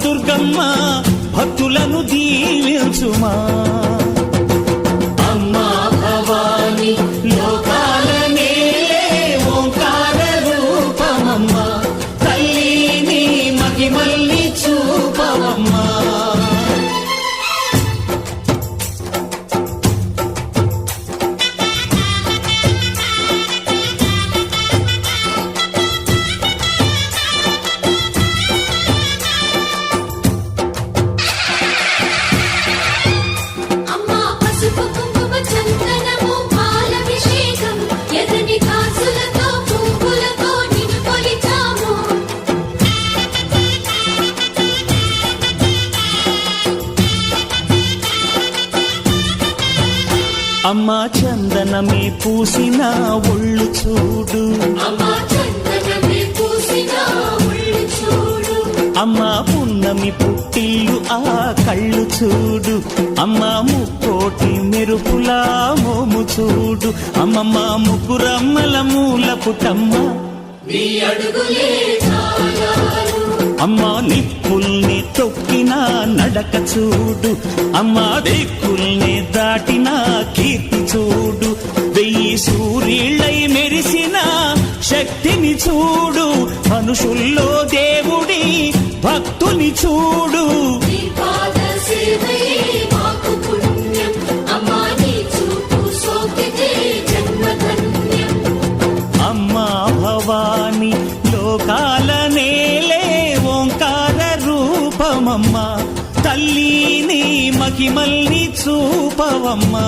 దుర్గమ్మ భక్తులను దీవించుమా. అమ్మా భవాని లోకాల నేలే ఓంకార రూపమమ్మ, తల్లిని మహిమల్ని చూపవమ్మా. అమ్మా చందనమే పూసిన ఒళ్ళు చూడు, అమ్మా పున్నమి పుట్టిల్లు ఆ కళ్ళు చూడు, అమ్మా ముక్కోటి మెరుపులా మోము చూడు, అమ్మమ్మ ముగ్గురమ్మల మూల పుట్టమ్మ, అమ్మా నిప్పుల్ని తొక్కిన నడక చూడు, అమ్మా దిక్కుల్ని దాటిన కీర్తి చూడు, 1000 సూర్యుళ్ళై మెరిసిన శక్తిని చూడు, మనుషుల్లో దేవుడి భక్తుని చూడు. అమ్మా భవాని లోకాల నేలే ఓంకార రూపమమ్మ, తల్లిని మహిమల్ని చూపవమ్మా.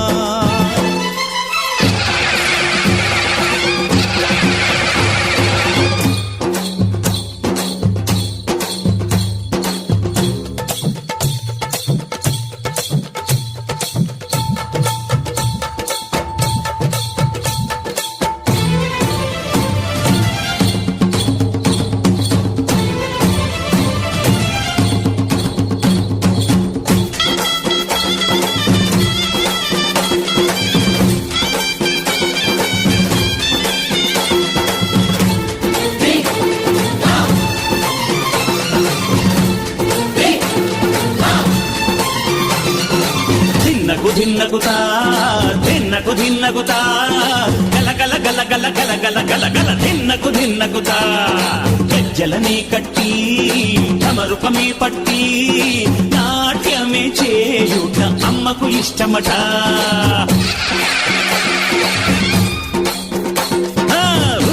ధిన్నకుతా ధిన్నకు ధిన్నకుతా గల గల గల గల గల గల గల గల ధిన్నకుతా, గజ్జలనే కట్టి తమరుపమే పట్టి నాట్యమే చేయుట అమ్మకు ఇష్టమట.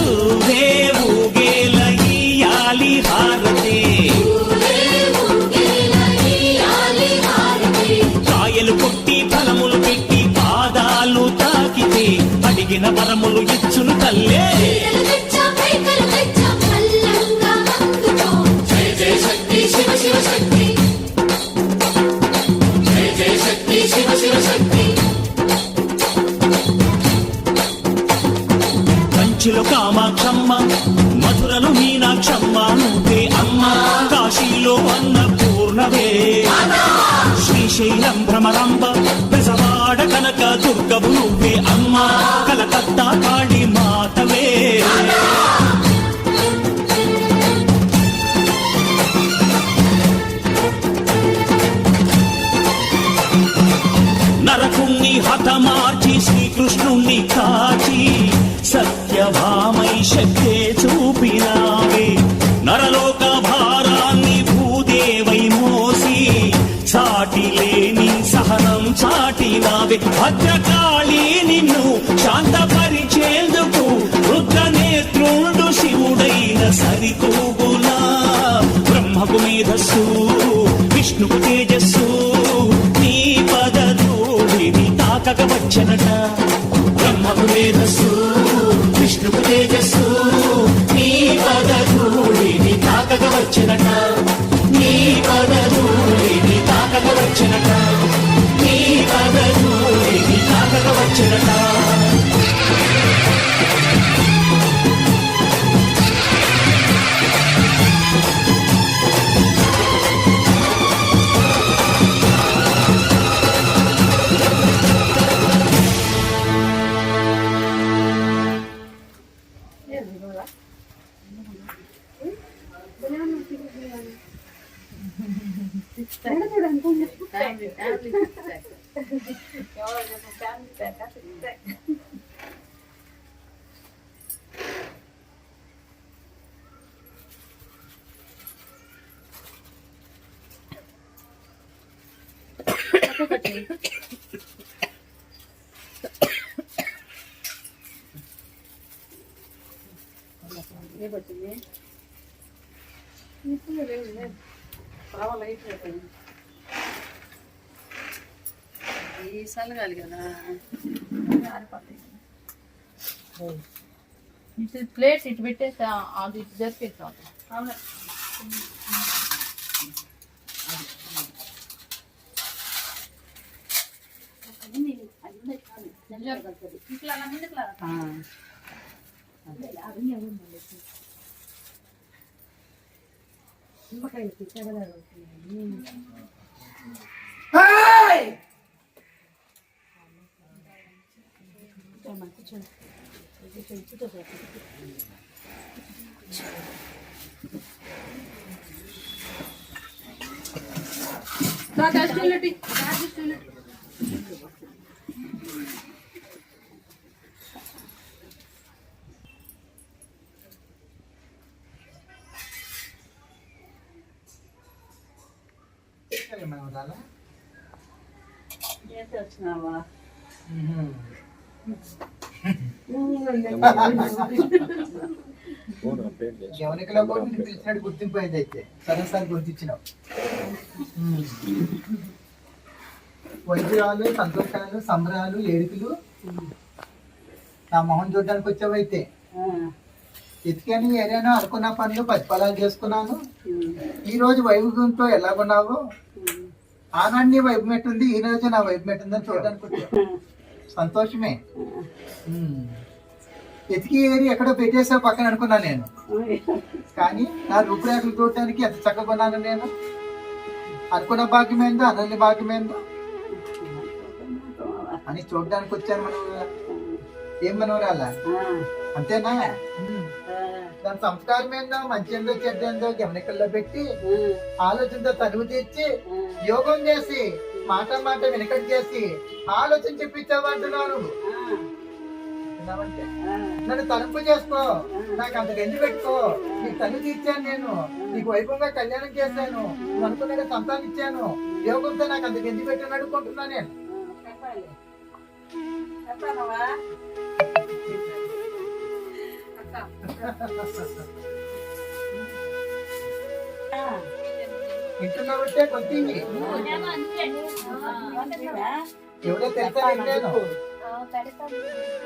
ఊగే ఊగేల ఇయ్యాలి హారతి, కాయలు కొట్టి ఫలములు పెట్టి పాదాలు తాకితే అడిగిన వరములు ఇచ్చును తల్లే. కంచిలో కామాక్షమ్మ, మధురలు మీనాక్షమ్మ నువ్వే అమ్మ, కాశీలో అన్నపూర్ణవే, శ్రీశైలం భ్రమరాంబ, బెజవాడ కనక దుర్గవు నువ్వే అమ్మ, కలకత్తా కాళీ మాతవే. నరకుణ్ణి హతమార్చి శ్రీకృష్ణుణ్ణి కాచి సత్యభామై శక్తే చూపినావే, నరలోక భారాన్ని భూదేవై మోసి సాటి లేని సహనం చాటినావే. భద్రకాళి నిన్ను శాంతపరిచేందుకు రుద్రనేత్రుండు శివుడైన సరితూగునా, బ్రహ్మకు మేధస్సు విష్ణుకు తేజస్సు నీ పదధూళిని తాకక వచ్చనట. బ్రహ్మకు మేధస్సు విష్ణుకు తేజస్సు నీ పదధూళిని తాకక వచ్చనట, నీ పదధూళిని తాకక వచ్చనట, నీ పదధూళిని తాకక వచ్చనట. Beneran ఈ సలగాలి కదా ఇటు ప్లేట్ ఇటు పెట్టేసి అది ఇటు జరిపేస్తాం. అవునా ఇట్లా ముందుకు వచ్చినావా ఎవరికలో కూడా పిలిచినట్టు గుర్తింపు అయింది. అయితే సరే గుర్తించినావు. వైద్యురాలు, సంతోషాలు, సంబరాలు, ఏడుపులు నా మొహం చూడడానికి వచ్చావైతే ఎతికాను ఏరియాను అనుకున్న పనులు ప్రతిఫలాలు చేసుకున్నాను. ఈ రోజు వైభవంతో ఎలాగున్నావు? ఆనాడు వైపు మెట్టుంది, ఈ రోజు నా వైపు మెట్టుందని చూడడానికి వచ్చావు. సంతోషమే. ఎతికి ఏరి ఎక్కడో పెట్టేసావు పక్కన అనుకున్నాను నేను. కానీ నా రూపురేఖలు చూడటానికి ఎంత చక్కగా ఉన్నాను నేను. అనుకున్న భాగ్యమైందో అనల్ని భాగ్యమైందో అని చూడడానికి వచ్చాను. మనవరా ఏం మనవరాలా అంతేనా? దాని సంస్కారం ఏందో, మంచి ఏందో చెడ్డ ఏందో గమనికల్లో పెట్టి ఆలోచనతో తనువు తీర్చి యోగం చేసి మాట వెనకటి చేసి ఆలోచన చెప్పించావంటున్నావు. నన్ను తలుపు చేసుకో, నాకు అంత గంజి పెట్టుకో, నీకు తల్లి తీర్చాను నేను, నీకు వైభవంగా కళ్యాణం చేశాను, అనుకున్న సంతానం ఇచ్చాను, యోగంతో నాకు అంత గంజి పెట్టి అడుక్కుంటున్నా నేను. వింటున్నావుంటే కొద్ది ఎవరో తెలుసా?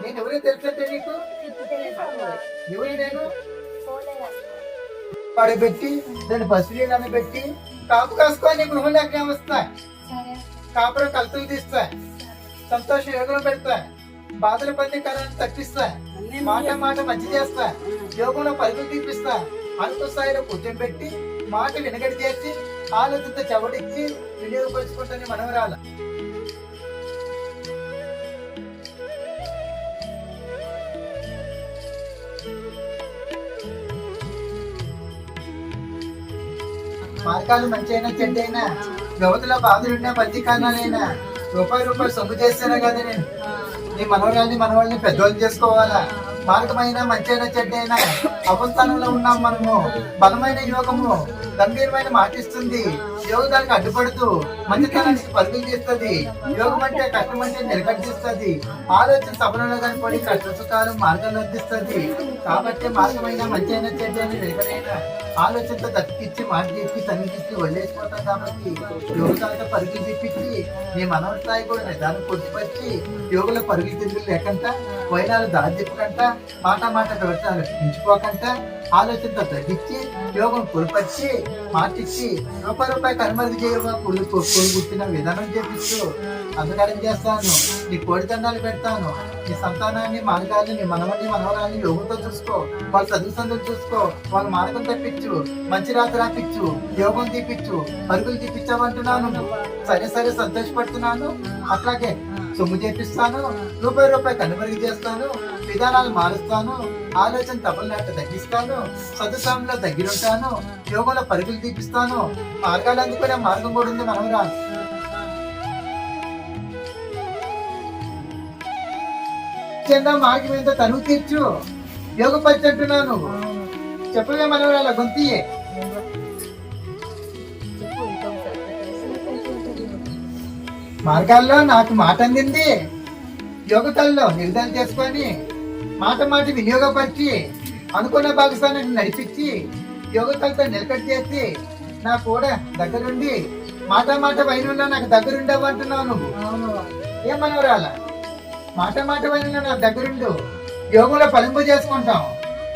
నేను ఎవరో తెలుసంటే నీకు ఎవరు? నేను పడబెట్టి దాన్ని పసిలీలను పెట్టి కాపు కాసుకొని గృహంలోకి వస్తాయి. కాపురం కలుతులు తీస్తాయి, సంతోషం యోగం పెడతాయి, బాధల పని కరాన్ని తప్పిస్తాయి, మాట మంచి చేస్తాయి, యోగంలో పరుగులు తీపిస్తాయి, అనుకో స్థాయిలో కూర్చోబెట్టి మాట వెనకడి చేసి ఆలోచనతో చెవడిచ్చి వినియోగపరుచుకుంటాను మనవరాల. మార్గాలు మంచి అయినా చెడ్డ అయినా, యువతలో బాధలున్నా బందీ కారణాలైనా రూపాయి సొమ్ము చేస్తేనే కదా నేను నీ మనవాళ్ళని పెద్దోళ్ళు చేసుకోవాలా. మార్గమైన మంచైనా చెడ్డైనా అవస్థానంలో ఉన్నాం మనము. బలమైన యోగము గంభీరమైన మాటిస్తుంది. యోగం దానికి అడ్డుపడుతూ మంచితనానికి పరుగులు చేస్తుంది. యోగం అంటే కష్టం అంటే నిలకట్టిస్తుంది. ఆలోచన సభలలో కనుకొని కష్ట సుఖాలు మార్గాలు అందిస్తుంది. కాబట్టి మార్గమైన మంచైనా చెడ్డైనా నిలకడైనా ఆలోచనతో దక్కిచ్చి మాట చెప్పి తనిపించి వదిలేసిపోతాం. కాబట్టి యోగాలతో పరుగులు తెప్పించి నీ మనవ స్థాయి కూడా నిదానం పొద్దుపరిచి యోగుల పరుగులు తిరుగులు లేకుండా వైనాలు దారి తిప్పకుండా మాట ప్రవచనాలు మించిపోకుండా ఆలోచనతో తగ్గించి యోగం పొలిపరిచి మాటిచ్చి రూపాయి కనుమరుగు చేయగా పుట్టిన విధానం చేపిస్తూ అంధకారం చేస్తాను. నీ కోడిదండాలు పెడతాను. నీ సంతానాన్ని మార్గాన్ని నీ మనవరాన్ని యోగంతో చూసుకో. వాళ్ళ చదువు సందులు చూసుకో. వాళ్ళ మార్గం తప్పించు, మంచి రాత్రి రాపిచ్చు, యోగం తీపిచ్చు, పరుగులు తీపిచ్చావంటున్నాను. సరే సంతోషపడుతున్నాను. అట్లాగే సొమ్ము చేపిస్తాను, రూపాయి కనుమరుగు చేస్తాను, విధానాలు మారుస్తాను, ఆలోచన తపలనాట తగ్గిస్తాను, సదుసాంలో దగ్గరుంటాను, యోగంలో పరుగులు తీపిస్తాను. మార్గాలు అందుకునే మార్గం కూడా ఉంది మనవరా. మార్గం ఏంటో తనువు తీర్చు, యోగ పరిచి అంటున్నాను. చెప్పవే మనవరాల గొంతియే. మార్గాల్లో నాకు మాట అందింది. యోగతల్లో నిర్ధారణ చేసుకొని మాట వినియోగపరిచి అనుకున్న భాగస్థానాన్ని నడిపించి యోగతలతో నిలకడ చేసి నా కూడా దగ్గరుండి మాట వైనంలో నాకు దగ్గరుండవు అంటున్నావు నువ్వు. ఏమనవరాల మాట వైనంలో నాకు దగ్గరుండు. యోగంలో ఫలింపు చేసుకుంటాం.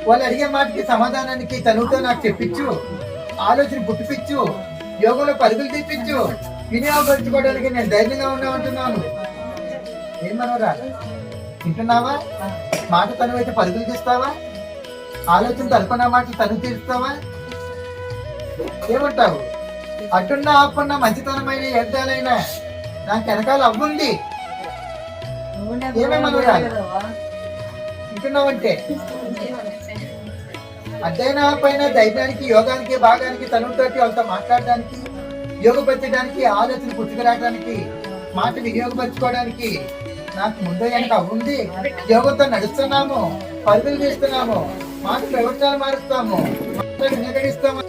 వాళ్ళు అడిగే మాటకి సమాధానానికి తనువుతో నాకు చెప్పించు, ఆలోచన పుట్టిపించు, యోగంలో పరుగులు తెప్పించు, వినియోగపరచుకోవడానికి నేను ధైర్యంగా ఉన్నామంటున్నాను. ఏమనవరా వింటున్నావా? మాట తనువైతే పరుగులు తీస్తావా? ఆలోచన అనుకున్న మాటలు తను తీరుస్తావా? ఏమంటావు? అటున్నా ఆపున్నా మంచితనమైన ఏడాలైనా నాకు వెనకాల అవ్వుంది. ఏమేమనవరా వింటున్నావంటే అద్దైనా పైన ధైర్యానికి యోగానికి భాగానికి తనుతోటి వాళ్ళతో మాట్లాడడానికి యోగపరచడానికి ఆలోచన పుట్టుకురావడానికి మాట వినియోగపరచుకోవడానికి నాకు ముందు వెనక అవ్వుంది. యోగంతో నడుస్తున్నాము, పరుగులు తీస్తున్నాము, మాట ప్రవర్తనలు మారుస్తాము, మాట వినియోగిస్తాము.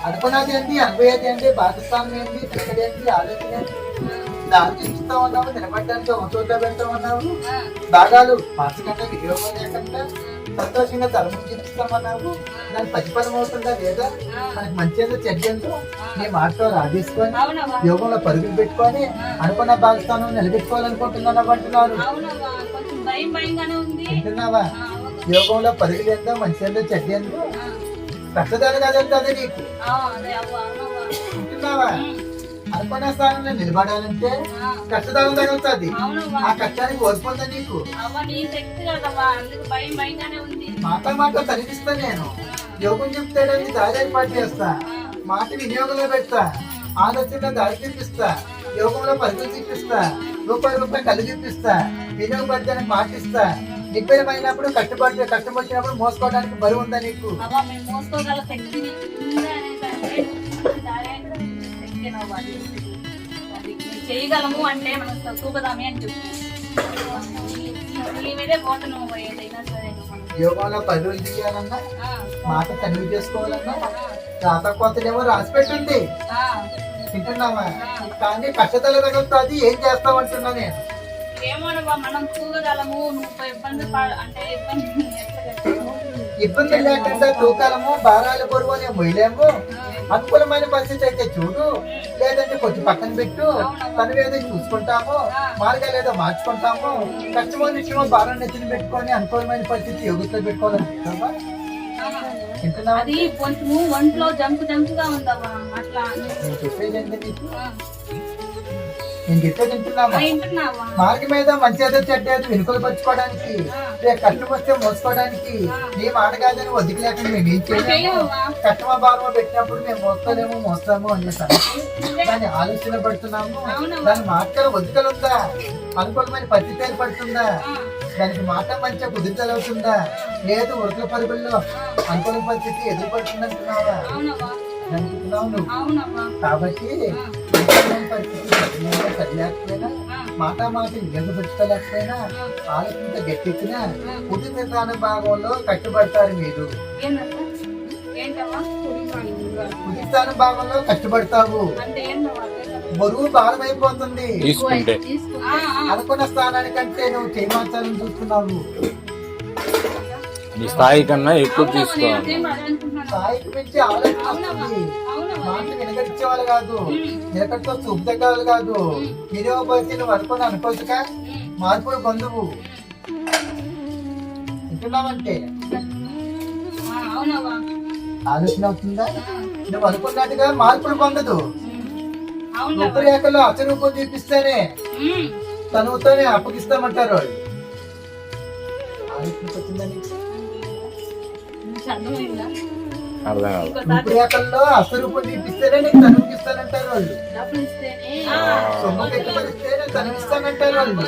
అనుకున్నది ఏంటి, అనుభవేది ఏంటి, పాకిస్తాన్ ఏంటి, క్రికెట్ ఏంటి, ఆలోచన ఏంటి, దాన్ని చూపిస్తా ఉన్నావు. నిలబడడానికి ఒక చోట పెడతా ఉన్నావు. భాగాలు మార్చకుండా వినియోగం లేకుండా సంతోషంగా ధర్మం చూపిస్తామన్నావు. దాని ప్రతిఫలం అవుతుందా లేదా? మనకి మంచి ఏదో చెడ్డ ఏంటో నీ మాటతో రాజేసుకొని యోగంలో పరుగులు పెట్టుకొని అనుకున్న భాగస్థానం నిలబెట్టుకోవాలనుకుంటున్నావు అంటున్నారు. వింటున్నావా? యోగంలో పరుగులు ఏందో మంచి ఏందో చెడ్డ ఏందో కష్టదాలు కాదంటే నీకు. వింటున్నావా? అనుకున్న స్థానంలో నిలబడాలంటే కష్టదాలు తగులుతుంది. ఆ కష్టానికి ఓడిపోతా నీకు. మాట తనిపిస్తా నేను. యోగం చెప్తాడని దారి ఏర్పాటు చేస్తా, మాట వినియోగంలో పెడతా, ఆలోచనలో దారి చూపిస్తా, యోగంలో పరుగులు చూపిస్తా, రూపాయి కళ్ళు చూపిస్తా, వినియోగపడడానికి మాటిస్తా. నిబ్బరమైనప్పుడు కష్టం వచ్చినప్పుడు మోసుకోవడానికి బరువు ఉందా నీకు? చేయగలము అంటే మనం చూపదామే అని చెప్పి ఏదైనా సరే యోగంలో పరుగులు తీయాలన్నా మాట తనివి చేసుకోవాలన్నా రాతకోతలేమో రాసి పెట్టింది. వింటున్నావా? కానీ కష్టతలు తగులుతుంది. ఏం చేస్తామంటున్నా నేను? ఏమోనవ్వా, మనం చూడగలము. నువ్వు ఇబ్బంది లేకుండా తూకాలము, భారాలు బరువు అనే మొయ్యలేము. అనుకూలమైన పరిస్థితి అయితే చూడు, లేదంటే కొంచెం పక్కన పెట్టు. తను ఏదో చూసుకుంటాము, మార్గాలు ఏదో మార్చుకుంటాము. కష్టమైన విషయమో భారాన్ని ఎత్తుని పెట్టుకొని అనుకూలమైన పరిస్థితి యోగంలో పెట్టుకోవాలనుకుంటావా? అది కొంచెము ఒంట్లో జంపుగా ఉందవ్వా. అట్లా నేను చెప్పేది ఏంటంటే నేను చెప్పేది వింటున్నావా? మార్గం మీద మంచి ఏదో చెడ్డ ఏదో వెనుకలు పరుచుకోవడానికి, కష్టం వస్తే మోసుకోవడానికి నీ మాట కాదని వదిలి లేకుండా మేము ఏం చేయలేము. కష్టమా భారమో పెట్టినప్పుడు మేము మోస్తాము అనేసాము. దాన్ని ఆలోచన పడుతున్నాము. దాని మాట వదికలుందా? అనుకూలమైన పరిస్థితి ఏర్పడుతుందా? దానికి మాట మంచిగా కుదిర్చలవుతుందా? లేదు ఉడకల పరుగుల్లో అనుకూల పరిస్థితి ఎదురుపడుతుంది అంటున్నావా? అనుకుంటున్నావు నువ్వు. కాబట్టి చదివేకపోయినా మాట నిజపరచుకోలేకపోయినా ఆలోచించ గట్టెక్కినా కుటుంబ నిర్మాణ భాగంలో కట్టుబడతారు మీరు. కుటుంబ భాగంలో కట్టుబడతావు. బరువు భారం అయిపోతుంది. అనుకున్న స్థానానికంటే నువ్వు చేయమాచాలని చూస్తున్నావు. స్థాయి కన్నా ఎక్కువ తీసుకోవాలి. స్థాయికి మించి ఆలోచన వస్తుంది. మాట వెనకడిచ్చేవాళ్ళు కాదు, వెనకడితో చూపు తగ్గాలి కాదు. వినియోగపరిచి నువ్వు అనుకుని అనుకోవచ్చుగా మార్పులు పొందువు. వింటున్నావంటే ఆలోచన అవుతుందా? నువ్వు అనుకున్నట్టుగా మార్పులు పొందదు. రూపురేఖలో అచరూపం చూపిస్తేనే తనువుతోనే అప్పగిస్తామంటారు వాళ్ళు. ఆలోచన వచ్చిందని రూపురేఖల్లో అస్వరూపం చూపిస్తేనే నీకు తనువిస్తానంటారు వాళ్ళు. సొమ్ము పెట్టుబడిస్తేనే తనువిస్తానంటారు వాళ్ళు.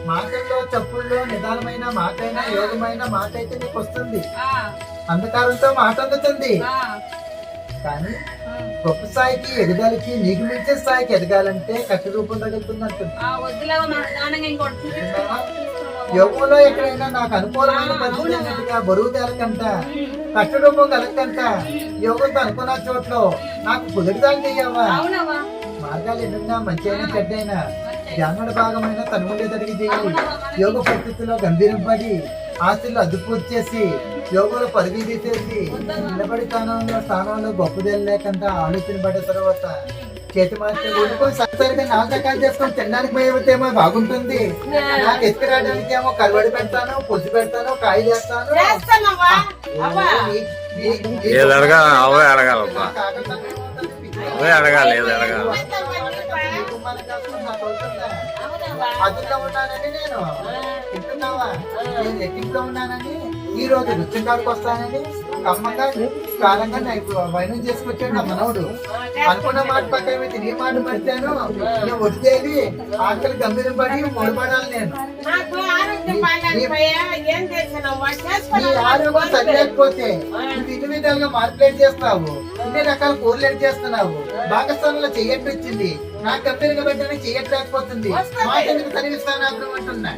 మాటల్లో చప్పుల్లో నిదానమైన మాటైనా యోగమైన మాట అయితే నీకు వస్తుంది. అంధకారంతో మాట అందుతుంది. కానీ గొప్ప స్థాయికి ఎదగాలికి నీకు మించే స్థాయికి ఎదగాలంటే కట్టు రూపం తగులుతున్నట్టు. యుగంలో ఎక్కడైనా నాకు అనుకూలమైన పరిస్థితి అయినట్టుగా బరువు తేలకంట కష్టరూపం కలగకంట యోగంతో అనుకున్న చోట్లో నాకు కుదురుదాలు చెయ్యవా మార్గాలు ఎన్నున్నా మంచి అయినా చెడ్డ అయినా ధ్యానుడి భాగమైన తనువులేదడిగి చేయి యోగ పరిస్థితుల్లో గంభీరం పడి ఆస్తులు అదుపు చేసి యోగంలో పరుగు తీసేసి నిలబడి స్థానంలో గొప్పదేలు లేకుండా ఆలోచన పడ్డ తర్వాత చేతి మార్చి ఊరుకొని సరిసరిగా 4 రకాలు చేసుకొని తినడానికి పోయేమో బాగుంటుంది నాకు ఎత్తుకు రావడానికి ఏమో కలవడి పెడతాను పులుసు పెడతాను కాయ చేస్తాను ఏది అడగాలి అవే అడగాలబ్బా, అవే అడగాలి, ఏది అడగాలి. అదుల్లో ఉన్నానని నేను తింటున్నావా నేను ఎక్కింట్లో ఉన్నానని ఈ రోజు రుచికాడికి వస్తానని కమ్మగా కాలంగా నాకు వైనం చేసుకొచ్చాడు నా మనవుడు అనుకున్న మాట పక్కన తిరిగి మాట పడితాను నేను వదిలేది ఆకలి గంభీరం పడి మొదలుపడాలి నేను నీ ఆరోగ్యం సరిలేకపోతే నువ్వు ఇన్ని విధాలుగా మార్పులేట్ చేస్తావు ఇన్ని రకాల కూరలేట్ చేస్తున్నావు భాగస్థానంలో చెయ్యట్టు వచ్చింది నాకు గంభీరంగా పెట్టడానికి చెయ్యట్లేకపోతుంది మాట ఎందుకు తనివిస్తాను అప్పుడు అంటున్నా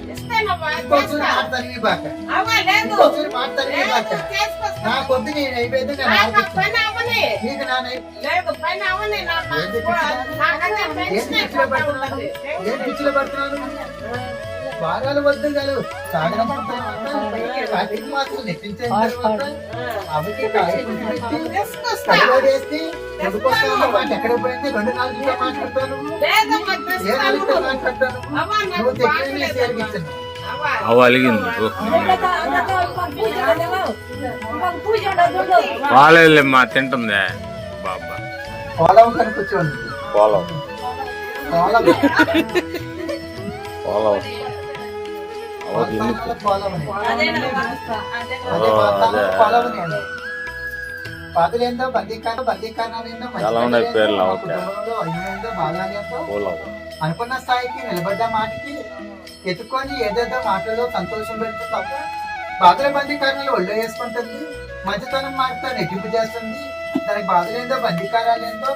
ఇంకోసారి మాట తనివి బాక ఇంకోసారి మాట తనివి బాక నా కొద్ది నేను అయిపోయింది నేను ఆలోచిస్తాను నీకు ఏం పిచ్చిలో పడుతున్నాను భాగాలు వద్దు కాదు సాగరం కార్తీక మాసం నెట్టించిన తర్వాత అవికి వేసి ఎక్కడ పోయింది 2 నాలుగుతో మాట్లాడతాను ఏ నాలుగుతో మాట్లాడతాను నువ్వు తెచ్చి చేర్పించాను అవి అలిగింది వాళ్ళేమ్మా తింటుందే బాబా పోలవ కనుక కూర్చోండి పోలం పోలవ పోలం పాతలేందో బందీకారణాలేందో అనుకున్న స్థాయికి నిలబడ్డ మాటకి ఎత్తుకొని ఏదేదో మాటలో సంతోషం పెడుతూ తప్ప బాధల బందీకారణాలు ఒళ్ళో వేసుకుంటుంది మంచితనం మాటతో నెట్టింపు చేస్తుంది దానికి బాధలేందో బందీకారాలేందో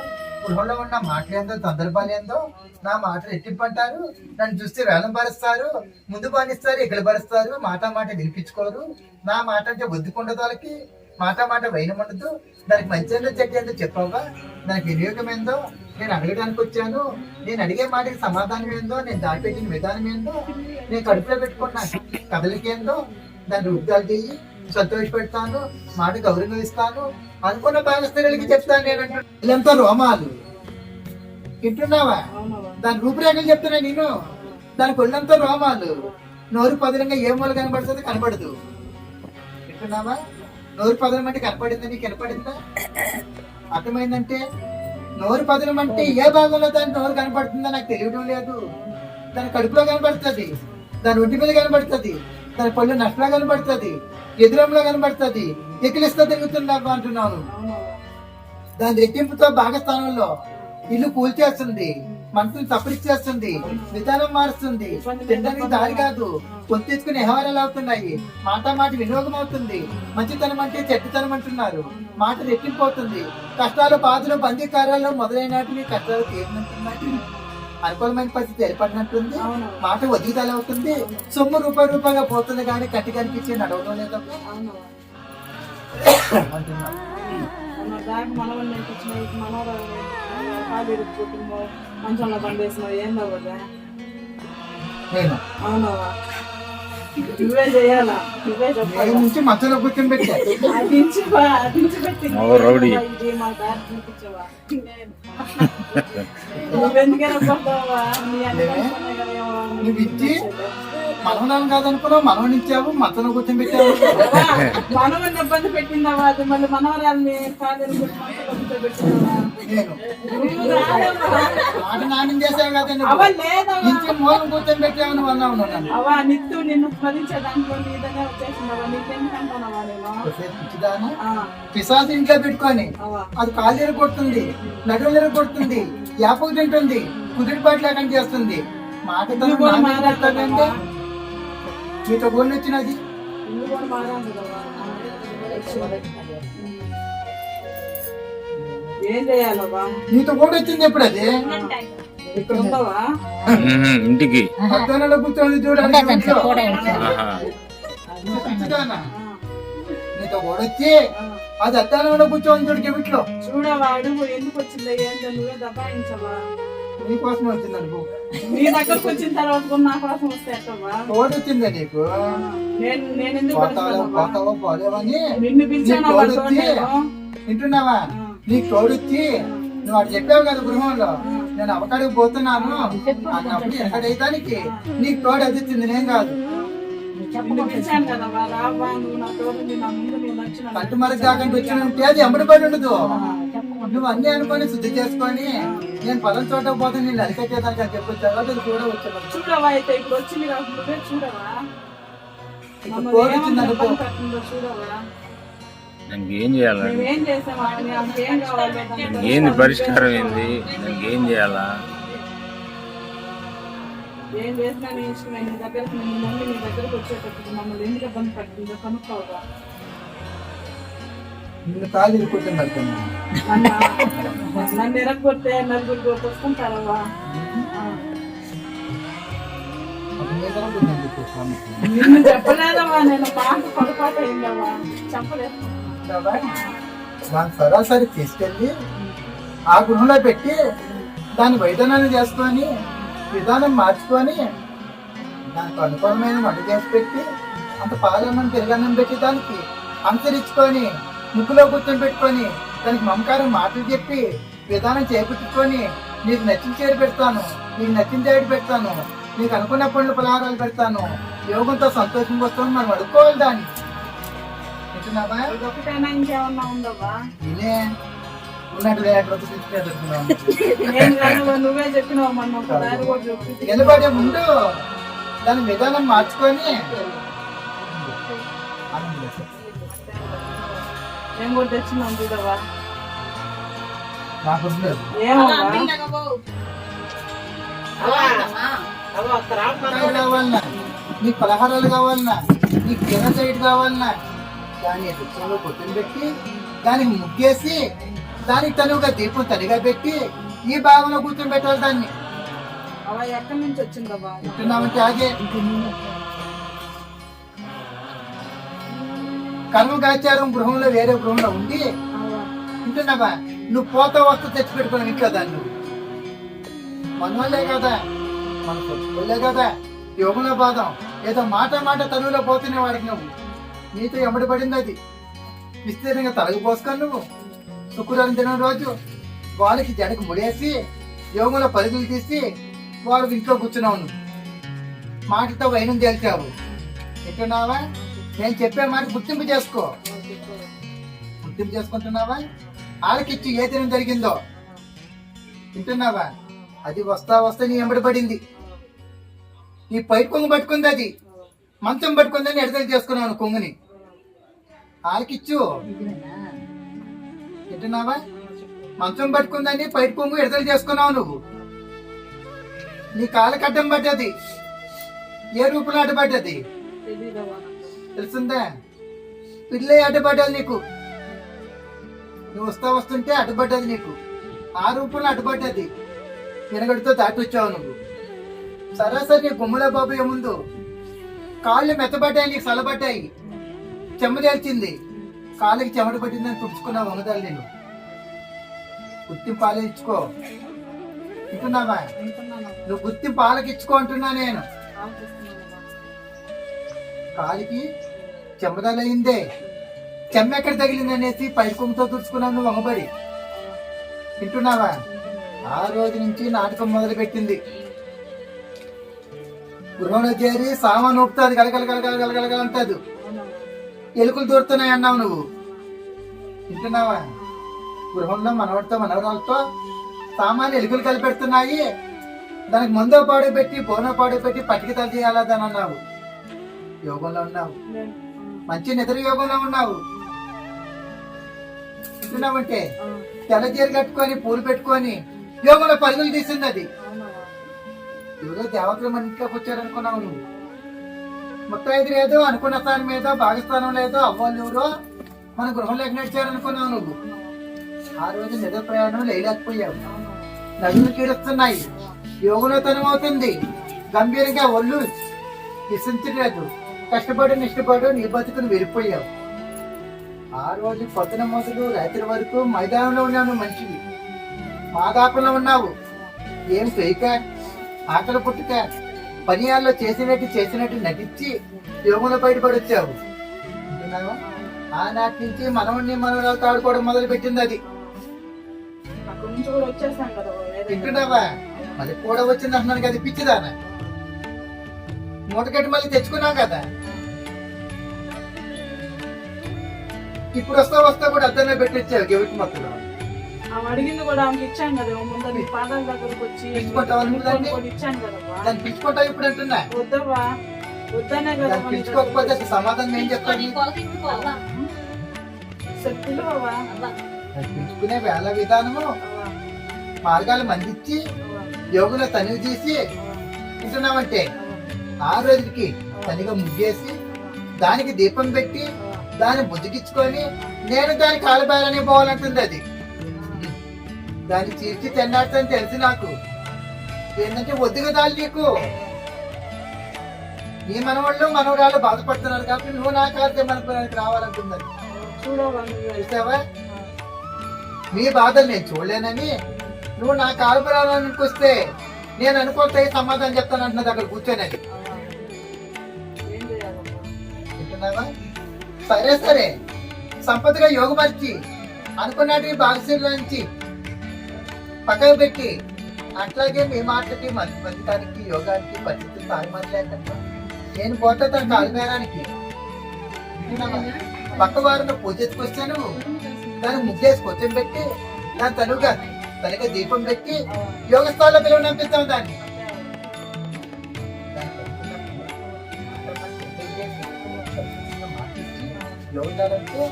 గృహంలో ఉన్న మాటలేందో సందర్భాలేందో నా మాట రెట్టింపు అంటారు నన్ను చూస్తే వేలం పరుస్తారు ముందు బానిస్తారు ఇక్కడ పరుస్తారు మాట వినిపించుకోరు నా మాట అంటే బుద్ధికుండదు వాళ్ళకి మాట వైనం ఉండదు దానికి మంచి ఏందో చెడ్డ ఏందో చెప్పవా దానికి వినియోగం ఏందో నేను అడగడానికి వచ్చాను నేను అడిగే మాటకి సమాధానం ఏందో నేను దాచిపెట్టిన విధానం ఏందో నేను కడుపులో పెట్టుకున్న కథలకి ఏందో దాన్ని వృద్ధాలు చెయ్యి సంతోష పెడతాను మాట గౌరవిస్తాను అనుకున్న భాగస్థులకి చెప్తాను నేను ఇదంతా రోమాలు తింటున్నావా దాని రూపురేఖలు చెప్తున్నా నేను దానికి ఒళ్ళంతా రోమాలు నోరు పదలంగా ఏ మూల కనబడుతుంది కనబడదు తింటున్నావా నోరు పదలం అంటే కనపడిందా నీకు కనపడిందా అర్థమైందంటే నోరు పదలం అంటే ఏ భాగంలో దాని నోరు కనపడుతుందో నాకు తెలియడం లేదు దాని కడుపులో కనబడుతుంది దాని ఒంటి మీద కనబడుతుంది దాని పళ్ళు నష్టంలో కనబడుతుంది ఎదురంలో కనబడుతుంది ఎక్కిలిస్తా తిరుగుతుందా అంటున్నాను దాని రెట్టింపుతో భాగస్థానంలో ఇల్లు కూల్చేస్తుంది మనసుని తప్పరిచ్చేస్తుంది విధానం మారుస్తుంది తినడానికి దారి కాదు పొంతించుకుని వ్యవహారాలు అవుతున్నాయి మాట వినియోగం అవుతుంది మంచితనం అంటే చెడ్డతనం అంటున్నారు మాట రెట్టింపు అవుతుంది కష్టాలు బాధలు బందీకారాలు మొదలైనవి కష్టాలు తీరినట్టున్నాయి అనుకూలమైన పరిస్థితి ఏర్పడినట్టుంది మాట వదిలిదల అవుతుంది సొమ్ము రూపాయిగా పోతుంది కానీ కట్టి కనిపించి నడవడం లేదు అంటున్నారు మంచంలో పండేసినావు ఏందో కదా నేను అవునవా నువ్వే చేయాలా నువ్వే చెప్పాలి నుంచి మధ్యలో కూర్చొని రౌడీ నువ్వెందుకైనా పోతావా నువ్వు ఇచ్చి మనవనాలు కాదనుకున్నావు మనవని ఇచ్చావు మధ్యలో కూర్చొని పెట్టావు మనవని ఇబ్బంది పెట్టిందావా అది మళ్ళీ మనవరాల్ని కాదని నేను మాట నాణ్యం చేసావు కదా అవా లేదా ఇంటి మూలం కూర్చొని పెట్టావు నువ్వు అన్నావు నన్ను అవా నిత్యం నిన్ను స్మరించే దాంట్లో నీదనే వచ్చేసిందవా నీకెందుకంటానవా నేను పిశాసు ఇంట్లో పెట్టుకొని అది కాళ్ళు కొడుతుంది నడువులు కొడుతుంది యాపకు తింటుంది కుదిరిపాటు లేకుండా చేస్తుంది మాటతో మాట్లాడుతుందంటే మీతో గోళ్ళు వచ్చినది ఏం చేయాలవ్వా నీతో కూడా వచ్చింది ఎప్పుడు అది ఇక్కడ ఉండవా? ఇంటికి అద్దాలలో కూర్చొని చూడండి ఇంట్లో. ఆహా. పిచ్చిదానా? నీతో ఓడొచ్చి అది అద్దాలలో కూర్చొని చూడు గిమిట్లో. చూడవా అడుగు ఎందుకు వచ్చిందా ఏంటో నువ్వే దబాయించవా? నీకోసం వచ్చింది అనుకో. నీ దగ్గరకు వచ్చిన తర్వాత కూడా నా కోసం వస్తే ఎట్టవా? ఓడొచ్చిందా నీకు? నేను ఎందుకు పిలుస్తానవ్వా? పోతావో పోలేవని నిన్ను పిలిచాను నీకు తోడొచ్చి వింటున్నావా? నీకు తోడొచ్చి నువ్వు అటు చెప్పావు కదా గృహంలో నేను అవకాడికి పోతున్నాను అన్నప్పుడు ఎక్కడైతానికి నీకు తోడు అది ఇచ్చింది నేను కాదు. నిన్ను పిలిచాను కదవా రావా నువ్వు నా తోడు నా ముందు నువ్వు నచ్చిన కంటి మరకు కాకుండా వచ్చిన ఉంటే అది ఎంబడి పడి ఉండదు. నువ్వు అన్ని అనుకొని శుద్ధి చేసుకొని నేను పొలం చోట పోతే నేను అరికట్టేదానికి అని చెప్పొచ్చు తర్వాత అది కూడా వచ్చాను. చూడవా అయితే ఇప్పుడు వచ్చింది కాబట్టి నువ్వే చూడవా? ఇప్పుడు తోడు వచ్చింది అనుకో. కట్టిందో చూడవా? దానికి ఏం చేయాలా? మేమేం చేసామా? ఏం కావాలి? దానికి ఏంది పరిష్కారం ఏంది? దానికి ఏం చేయాలా? ఏం చేసినా నీ ఇష్టమే. నీ దగ్గరకు నీ మమ్మీ నీ దగ్గరకు వచ్చేటప్పుడు మమ్మల్ని ఎందుకు ఇబ్బంది పడుతుందో కనుక్కోవా? నిన్ను కాలు ఇరుక్కుంటుంది పడుతుంది. నన్ను ఎరగొట్టే నలుగురు వస్తుంటారవ్వా. నిన్ను చెప్పలేదమ్మా నేను పాట పొరపాటు అయిందవ్వా చెప్పలేదు. దాని సరాసరి తీసుకెళ్ళి ఆ గృహంలో పెట్టి దాని వైద్యాన్ని చేసుకొని విధానం మార్చుకొని దానికి అనుకూలమైన వంట చేసి పెట్టి అంత పాలన్నం పెరుగన్నం పెట్టి దానికి అంతరించుకొని ముక్కులో కూర్చొని పెట్టుకొని దానికి మమకారం మాటలు చెప్పి విధానం చేపించుకొని నీకు నచ్చిన చీర పెడతాను, నీకు నచ్చిన చీర పెడతాను, నీకు అనుకున్న పండ్లు పలహారాలు పెడతాను, యోగంతో సంతోషంగా వస్తాను మనం అడుక్కోవాలి దాన్ని. వింటున్నావా? ఒకటైనా ఇంకేమన్నా ఉండవా? నేనే ఉన్నట్టు ఎదుర్కొన్నాను. నేను కాదు, నువ్వే చెప్పినావు మొన్న ఒకసారి కూడా చెప్పి. నిలబడే ముందు దాని విధానం మార్చుకొని నేను కూడా తెచ్చినాను చూడవా? నాకు కావాలన్నా నీకు పలహారాలు కావాలన్నా నీకు కింద సైడ్ కావాలన్నా దాని ఎదుర్కొలో పొద్దున పెట్టి దానికి ముగ్గేసి దానికి తనువుగా దీపం తడిగా పెట్టి ఈ భాగంలో కూర్చొని పెట్టాలి దాన్ని. అలా ఎక్కడి నుంచి వచ్చిందవ్వా? వింటున్నామంటే ఆగే కర్మగాచారం గృహంలో వేరే గృహంలో ఉండి వింటున్నావా? నువ్వు పోతా వస్తూ తెచ్చి పెట్టుకున్నావు ఇంట్లో దాన్ని. నువ్వు మనోళ్ళే కదా మన కొట్టుకోలే కదా యోగంలో బాధం ఏదో మాట తనువులో పోతున్న వాడికి నువ్వు నీతో ఎమ్మడి పడింది అది విస్తీర్ణంగా తలగి పోసుకొని నువ్వు శుక్రవారం తిన రోజు వాళ్ళకి జడకు ముడేసి యోగంలో పరుగులు తీసి వాడు ఇంట్లో కూర్చున్నావు. నువ్వు మాటతో వైనం తేల్చావు. వింటున్నావా? నేను చెప్పే మాట గుర్తింపు చేసుకో. గుర్తింపు చేసుకుంటున్నావా? ఆలకిచ్చి ఏ దినం జరిగిందో వింటున్నావా? అది వస్తా నీ ఎంబడి పడింది. నీ పైట కొంగు పట్టుకుంది, అది మంచం పట్టుకుందని ఎడతలు చేసుకున్నాను కొంగుని. ఆలకిచ్చు వింటున్నావా? మంచం పట్టుకుందని పైట కొంగు ఎడతలు చేసుకున్నావు నువ్వు. నీ కాళ్ళకి అడ్డం పడ్డది. ఏ రూపంలో అడ్డపడ్డది తెలుసుందా? పిల్లే అడ్డపడ్డది నీకు. నువ్వు వస్తుంటే అడ్డుపడ్డది నీకు. ఆ రూపంలో అడ్డుపడ్డది. వెనగడితో దాటి వచ్చావు నువ్వు. సరాసరి నీ గుమ్మల బాబు ముందు కాళ్ళు మెత్తబడ్డాయి, నీకు సలబడ్డాయి, చెమ్మ తేల్చింది, కాళ్ళకి చెమట పట్టిందని తుడుచుకున్నావు. వంగదాలు నేను గుర్తింపు ఆలోచించుకో. వింటున్నావా? నువ్వు గుర్తింపు ఆలకిచ్చుకో అంటున్నా నేను. కాలికి చెమ్మదలైందే, చెమ్మ ఎక్కడ తగిలింది అనేసి పైకొమ్మతో తుడుచుకున్నావు నువ్వు వంగబడి. వింటున్నావా? ఆ రోజు నుంచి నాటకం మొదలు పెట్టింది. గృహంలో చేరి సామాను ఊపుతుంది, గలగలగలగలగలగలంటది. ఎలుకలు దూరుతున్నాయి అన్నావు నువ్వు. వింటున్నావా? గృహంలో మనవడితో మనవరాలతో సామాన్లు ఎలుకలు కలిపెడుతున్నాయి. దానికి మందో పాడు పెట్టి బోనో పాడు పెట్టి పట్టికి తల చేయాలా దాని అన్నావు. యోగంలో ఉన్నావు, మంచి నిద్ర యోగంలో ఉన్నావు. వింటున్నావంటే తెల్ల చీర కట్టుకొని పూలు పెట్టుకొని యోగంలో పరుగులు తీసింది. అది ఎవరో దేవతలు మన ఇంట్లోకి వచ్చారనుకున్నావు నువ్వు. ముత్తైదు లేదో, అనుకున్న స్థానం మీద భాగస్థానం లేదో, అవ్వాలి ఎవరో మన గృహంలోకి నడిచారనుకున్నావు నువ్వు. ఆ రోజు నిద్ర ప్రయాణం లేలేకపోయావు. నదులు కీడుస్తున్నాయి, యోగులో తనమవుతుంది. గంభీరంగా ఒళ్ళు నిశించలేదు. కష్టపడి నిష్టపడు నీ బతుకును వెళ్ళిపోయావు. ఆ రోజు పొద్దున మొదలు రాత్రి వరకు మైదానంలో ఉన్నాను మనిషివి. మాదాపంలో ఉన్నావు. ఏం చేయక ఆకలి పుట్టుక పనియాల్లో చేసినట్టు నటించి యోగంలో బయటపడి వచ్చావు. వింటున్నావా? ఆనాటి నుంచి మనవడిని మనవరాలతో ఆడుకోవడం మొదలు పెట్టింది అది. అక్కడి నుంచి కూడా వచ్చేసాం కదా వింటున్నావా? మళ్ళీ కూడా వచ్చింది అంటున్నాను కదా పిచ్చిదానా. మూటగట్టి మళ్ళీ తెచ్చుకున్నావు కదా. ఇప్పుడు వస్తా కూడా అద్దమే పెట్టించావు గెవిటి మొత్తంలో. ఆమె అడిగింది కూడా ఆమెకి ఇచ్చాను కదా ముందు నీ పాదాల దగ్గరకు వచ్చి పిలుచుకుంటావా నువ్వు దాన్ని? కూడా ఇచ్చాను కదా దాన్ని పిలుచుకుంటావు ఇప్పుడు అంటున్నా. వద్దవా వద్దనే కదా దాన్ని పిలుచుకోకపోతే అసలు సమాధానం ఏం చెప్తాను? పిలువవా దాన్ని పిలుచుకునే వేళ విధానము మార్గాలు మందిచ్చి యోగులో తనివి తీసి వింటున్నామంటే ఆ రోజుకి తనిగా ముగ్గేసి దానికి దీపం పెట్టి దాన్ని బుద్ధికిచ్చుకొని నేను దాని కాలబేరని పోవాలంటుంది అది. దాన్ని చీల్చి తెన్నాడుతని తెలిసి నాకు ఏంటంటే వద్దుగా దాని నీకు నీ మనవాళ్ళు మనవరాళ్ళు బాధపడుతున్నారు కాబట్టి నువ్వు నా కార్యక్రమానికి రావాలంటుంది. చూసావా? మీ బాధలు నేను చూడలేనని నువ్వు నా కాలబేరానికి వస్తే నేను అనుకోతే సమాధానం చెప్తాను అంటున్నది అక్కడ కూర్చొని. వింటున్నావా? సరే సంపదగా యోగపరిచి అనుకున్నటి భాగశీల నుంచి పక్కకు పెట్టి అట్లాగే మీ మాటకి మంచితానికి యోగానికి పరిస్థితులు తారుమారలేకుండా నేను పోతా తన కాలమేరానికి. పక్క వారిని పూజ ఎత్తుకొచ్చాను. దాన్ని ముగ్గేసి కొంచెం పెట్టి దాని తనుగా తనకి దీపం పెట్టి యోగ స్థాయిలో పిలువ నంపిస్తాం దాన్ని. యోగాలంటే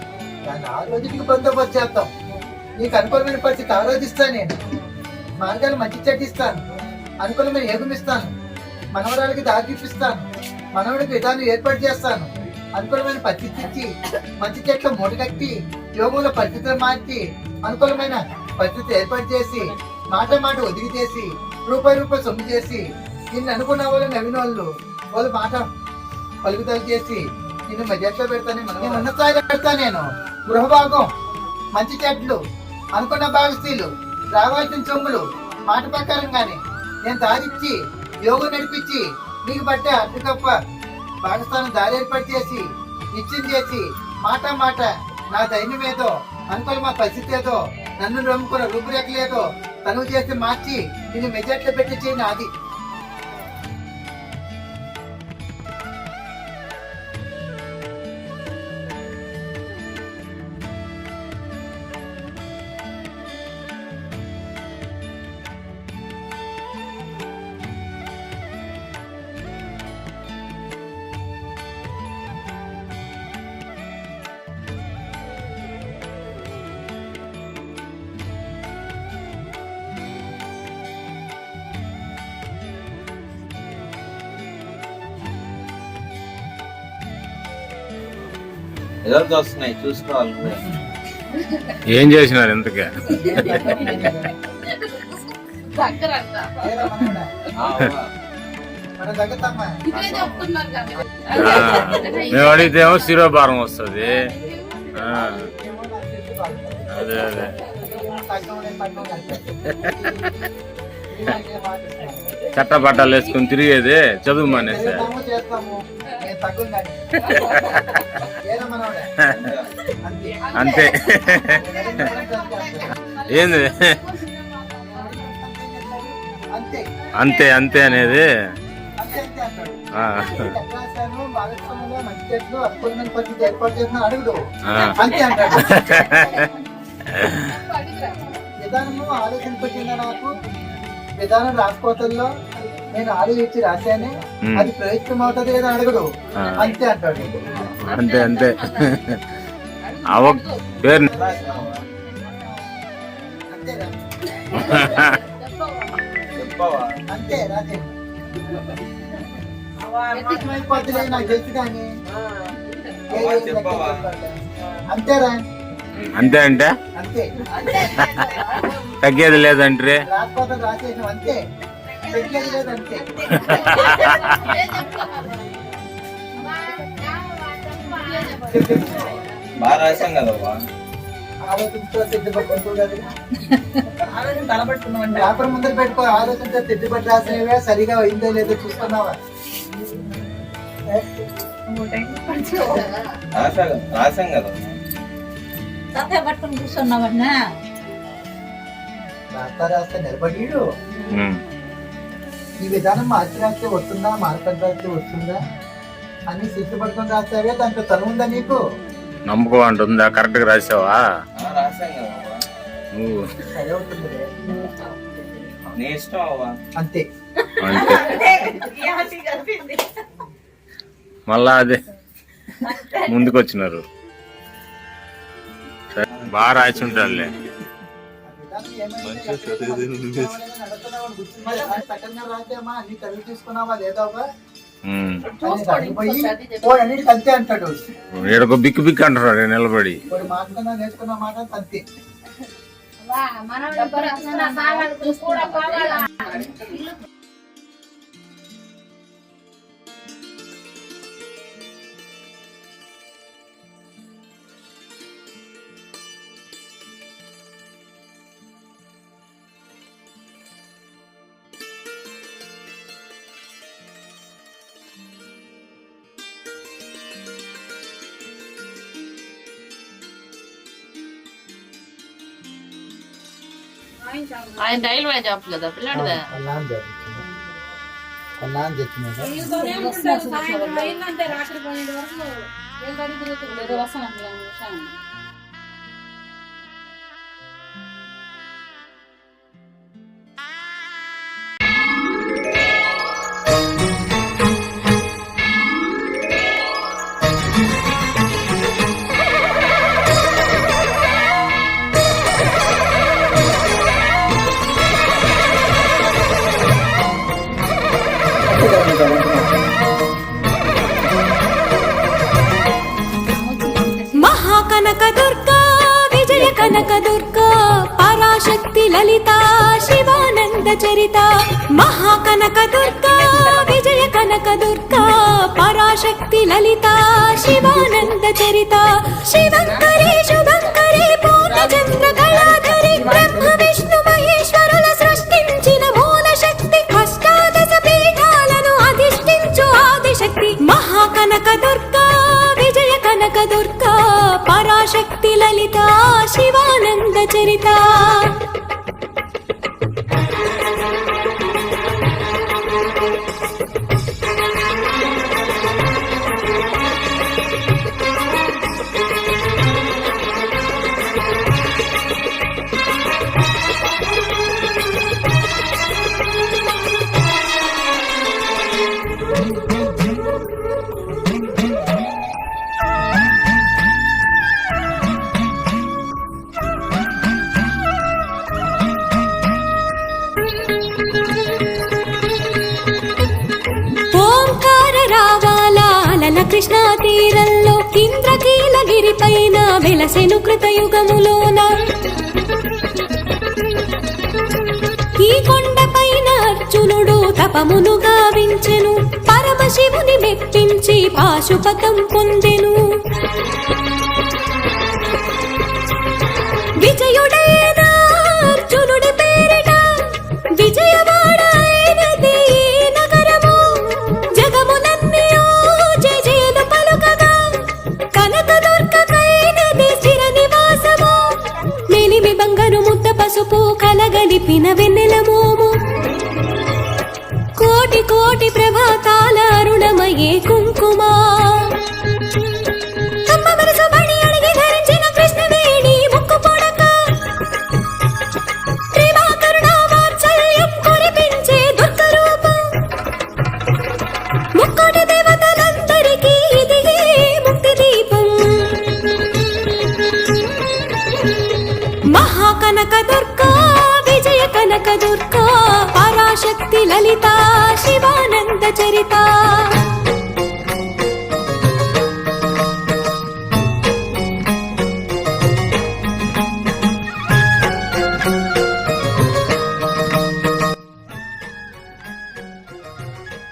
దాన్ని ఆ రోజుకి బందోబస్తు చేస్తాం. నీకు అనుకూలమైన పరిస్థితి ఆలోచిస్తాను. నేను మార్గాలు మంచి చెట్టిస్తాను. అనుకూలమైన ఏగుమిస్తాను. మనవరాలకి దారి చూపిస్తాను. మనవడికి విధానం ఏర్పాటు చేస్తాను. అనుకూలమైన పరిస్థితి ఇచ్చి మంచి చెట్ల మూట కట్టి యోగంలో పరిస్థితులు మార్చి అనుకూలమైన పరిస్థితి ఏర్పాటు చేసి మాట ఒదిగి చేసి రూపాయి సొమ్ము చేసి నిన్ను అనుకున్న వాళ్ళు నవ్విన వాళ్ళు మాట పలుకుదలు చేసి నిన్ను మెజార్టీలో పెడతాను. నేను ఉన్న స్థాయిలో పెడతాను. నేను గృహభాగం మంచి చెట్లు అనుకున్న భాగస్థీలు రావాల్సిన సొమ్ములు మాట ప్రకారంగానే నేను దారిచ్చి యోగం నడిపించి నీకు బట్టే అడ్డు తప్ప పాకిస్తాన్ దారి ఏర్పాటు చేసి నిశ్చయం చేసి మాట నా ధైర్యం ఏదో అనుకోని మా పరిస్థితి ఏదో నన్ను నమ్ముకున్న రూపురేఖలేదో తనువు చేసి మార్చి నిన్ను మెజార్టీలో పెట్టి నాది. రిజల్ట్స్ వస్తున్నాయి చూసుకోవాలి. ఏం చేసినారు ఇంతకే? మేము అడిగితేమో శిరోభారం వస్తుంది. అదే చట్టపట్టాలు వేసుకుని తిరిగేది చదువు మానేసా. అంతే ఏంది అంతే అంతే అనేది విధానము ఆలోచింపచ్చిందా నాకు? విధానం రాకపోతల్లో నేను ఆలోచించి రాశాను. అది ప్రయత్నం అవుతుంది లేదా అడగడు. అంతే అంటాడు. అంతే అంతే పేరు అంతే రాజే అయిపోతుంది నాకు తెలుసు కానీ అంతేరా. అంతే అంటే అంతే తగ్గేది లేదంటే రాకపోతే రాసేసాం. అంతే పెట్టలేదు లేదంటే బాగా రాశాం కదవ్వా. ఆలోచించుకో తిద్దుపట్టుకో కదా ఆలోచన తలబట్టుకున్నామంటే పేపర్ ముందర పెట్టుకో ఆలోచించే తిద్దుపట్టు రాసినవే సరిగా అయిందో లేదో చూసుకున్నావా రాశాం కదమ్మా. తప్పే పట్టుకుని కూర్చున్నావన్నా రాస్తా రాస్తా నిలబడిడు ఉమ్. ఈ విధానం మార్చి రాస్తే వస్తుందా మార్కెట్ రాస్తే వస్తుందా అన్ని సిద్ధపడుకొని రాస్తావే దాంట్లో తను ఉందా నీకు నమ్మకం అంటుందా? కరెక్ట్ గా రాసావా రాశాం కదమ్మా. నువ్వు? సరే అవుతుంది నీ ఇష్టం అవ్వా. అంతే అంతే. మళ్ళా అదే ముందుకు వచ్చినారు. సరే, బాగా రాసి ఉంటారులే. రాసామా అన్ని చదివి తీసుకున్నావా లేదా ఉమ్. అన్నిటికి అంతే అంటాడు ఈడొక బిక్కు బిక్కు అంటున్నాడు నిలబడి. వాడు మాట్లాడినా నేర్చుకున్న మాట అంతే ఆయన రైల్వే జాబ్ కదా పిల్లాడిదా రాత్రి 12 వరకు మహాకనక దుర్గా విజయ కనక దుర్గా పరాశక్తి లలిత శివానంద చరిత మహాకనక దుర్గా విజయ కనక దుర్గా పరాశక్తి లలిత శివానంద చరిత శివంకరి శుభంకరి పూర్ణ చంద్ర కళాధరి బ్రహ్మ విష్ణు మహేశ్వరుల సృష్టించిన మూల శక్తి అష్టాదశ పీఠాలను అధిష్ఠించు ఆదిశక్తి మహాకనక దుర్గా విజయ కనక దుర్గా పరాశక్తి లలిత శివానంద చరిత కృష్ణా తీరంలో ఇంద్రకీలగిరి పైన వెలసెను కృతయుగములోన ఈ కొండపైన అర్జునుడు తపమును గావించెను పరమశివుని మెప్పించి పాశుపతం పొందెను విజయుడైన అర్జునుడి పేరిట విజయవాడ అయినది నగరము జగములన్నీ జయజయలు పలుకగా కనకదుర్గకైనది స్థిర నివాసము మేలిమి బంగారు ముద్ద పసుపు కలగలిపిన వెన్నెల మోము కోటి కోటి ప్రభాతాల అరుణమయే కుంకుమా కనకదుర్గా విజయ కనకదుర్గా పరాశక్తి లలిత శివానంద చరిత